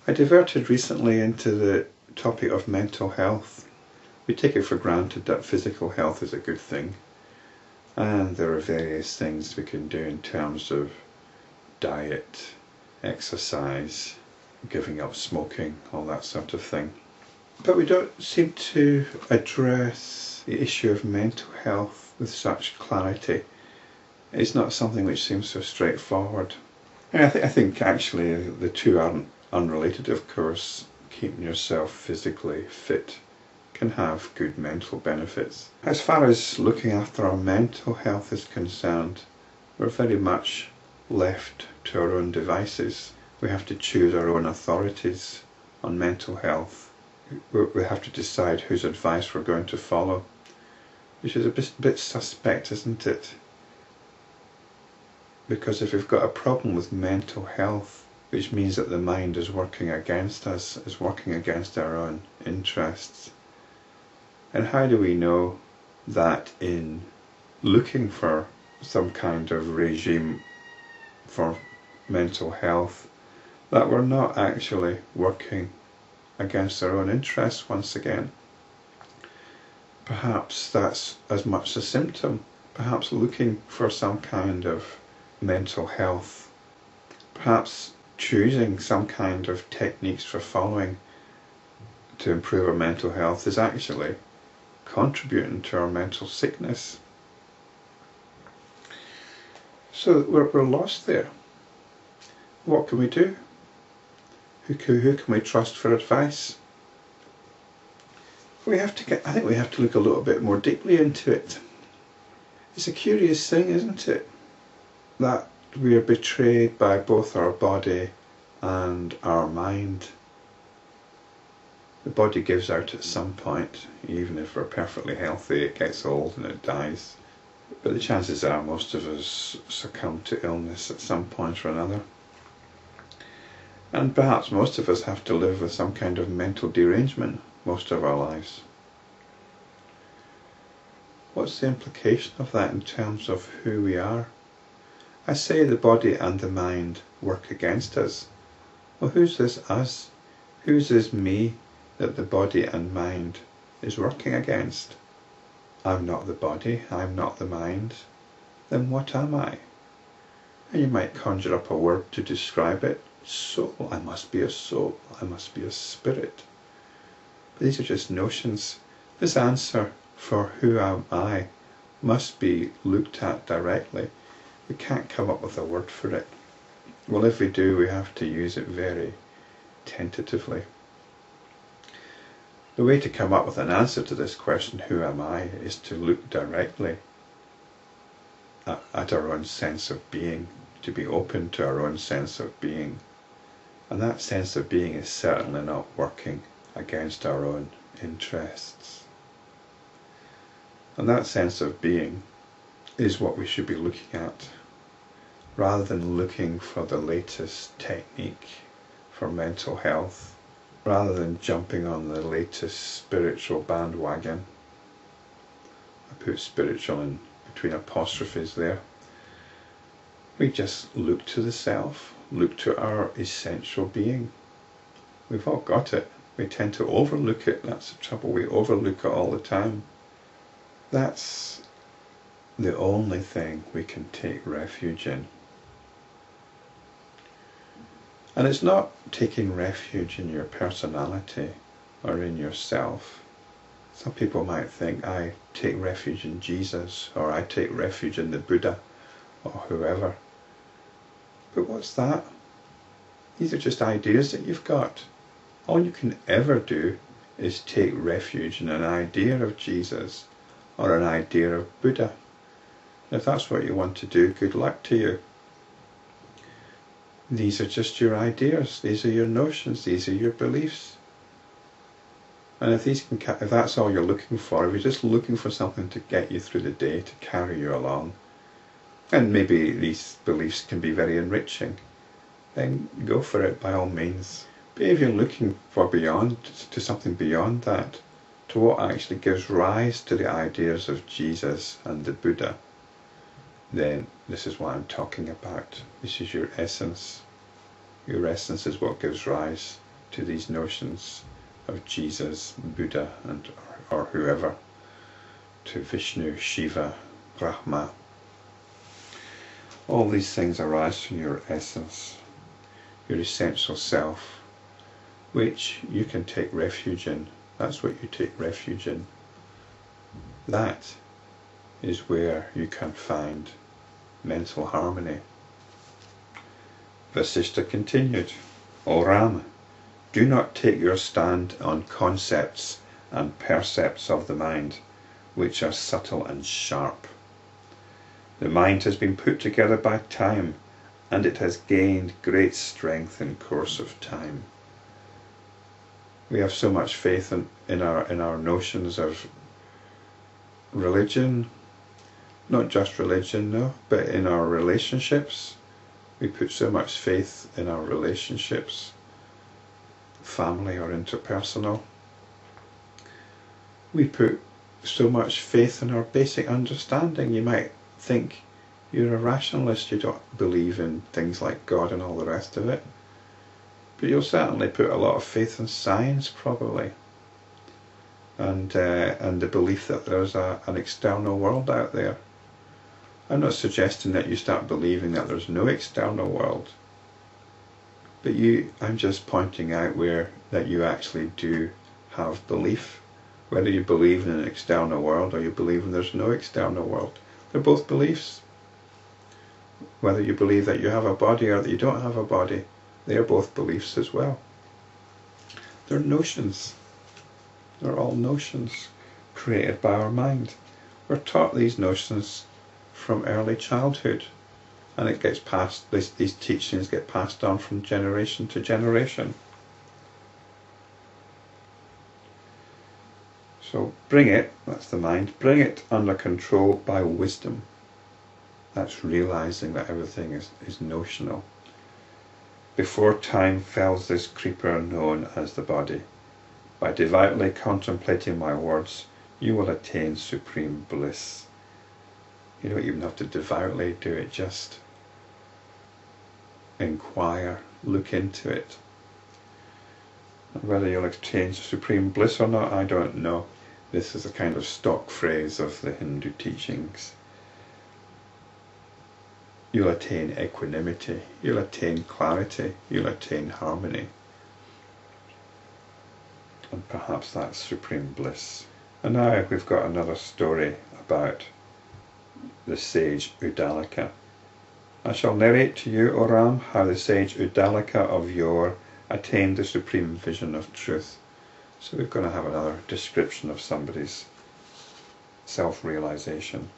I diverted recently into the topic of mental health. We take it for granted that physical health is a good thing, and there are various things we can do in terms of diet, exercise, giving up smoking, all that sort of thing. But we don't seem to address the issue of mental health with such clarity. It's not something which seems so straightforward. And I think actually the two aren't unrelated, of course. Keeping yourself physically fit can have good mental benefits. As far as looking after our mental health is concerned, we're very much left to our own devices. We have to choose our own authorities on mental health. We have to decide whose advice we're going to follow, which is a bit suspect, isn't it? Because if we've got a problem with mental health, which means that the mind is working against us, is working against our own interests, and how do we know that in looking for some kind of regime for mental health, that we're not actually working against our own interests once again? Perhaps that's as much a symptom. Perhaps looking for some kind of mental health, perhaps choosing some kind of techniques for following to improve our mental health is actually contributing to our mental sickness. So we're lost there. What can we do? Who can we trust for advice? I think we have to look a little bit more deeply into it. It's a curious thing, isn't it, that we are betrayed by both our body and our mind. The body gives out at some point. Even if we're perfectly healthy, it gets old and it dies. But the chances are most of us succumb to illness at some point or another. And perhaps most of us have to live with some kind of mental derangement most of our lives. What's the implication of that in terms of who we are? I say the body and the mind work against us. Well, who's this us? Who's this me that the body and mind is working against? I'm not the body, I'm not the mind. Then what am I? And you might conjure up a word to describe it. Soul. I must be a soul. I must be a spirit. But these are just notions. This answer for who am I must be looked at directly. We can't come up with a word for it. Well, if we do, we have to use it very tentatively. The way to come up with an answer to this question, who am I, is to look directly at our own sense of being, to be open to our own sense of being. And that sense of being is certainly not working against our own interests. And that sense of being is what we should be looking at, rather than looking for the latest technique for mental health, rather than jumping on the latest spiritual bandwagon. I put spiritual in between apostrophes there. We just look to the self, look to our essential being. We've all got it. We tend to overlook it. That's the trouble. We overlook it all the time. That's the only thing we can take refuge in. And it's not taking refuge in your personality or in yourself. Some people might think, I take refuge in Jesus, or I take refuge in the Buddha, or whoever. But what's that? These are just ideas that you've got. All you can ever do is take refuge in an idea of Jesus or an idea of Buddha. If that's what you want to do, good luck to you. These are just your ideas, these are your notions, these are your beliefs. And if that's all you're looking for, if you're just looking for something to get you through the day, to carry you along, and maybe these beliefs can be very enriching, then go for it by all means. But if you're looking for something beyond that, to what actually gives rise to the ideas of Jesus and the Buddha, then this is what I'm talking about. This is your essence. Your essence is what gives rise to these notions of Jesus, Buddha, or whoever, to Vishnu, Shiva, Brahma. All these things arise from your essence, your essential self, which you can take refuge in. That's what you take refuge in. That is where you can find mental harmony. Vasishta continued, O Ram, do not take your stand on concepts and percepts of the mind, which are subtle and sharp. The mind has been put together by time, and it has gained great strength in course of time. We have so much faith in our notions of religion, not just religion, no, but in our relationships. We put so much faith in our relationships, family or interpersonal. We put so much faith in our basic understanding. You might think you're a rationalist, you don't believe in things like God and all the rest of it, but you'll certainly put a lot of faith in science probably, and the belief that there's an external world out there. I'm not suggesting that you start believing that there's no external world, but I'm just pointing out that you actually do have belief. Whether you believe in an external world or you believe in there's no external world, they're both beliefs. Whether you believe that you have a body or that you don't have a body, they're both beliefs as well. They're notions. They're all notions created by our mind. We're taught these notions from early childhood, and it gets passed. These teachings get passed on from generation to generation. So bring it, that's the mind, bring it under control by wisdom. That's realizing that everything is notional. Before time fells this creeper known as the body, by devoutly contemplating my words, you will attain supreme bliss. You don't even have to devoutly do it, just inquire, look into it. And whether you'll attain supreme bliss or not, I don't know. This is a kind of stock phrase of the Hindu teachings. You'll attain equanimity, you'll attain clarity, you'll attain harmony. And perhaps that's supreme bliss. And now we've got another story about the sage Uddalaka. I shall narrate to you, O Ram, how the sage Uddalaka of yore attained the supreme vision of truth. So we're going to have another description of somebody's self-realization.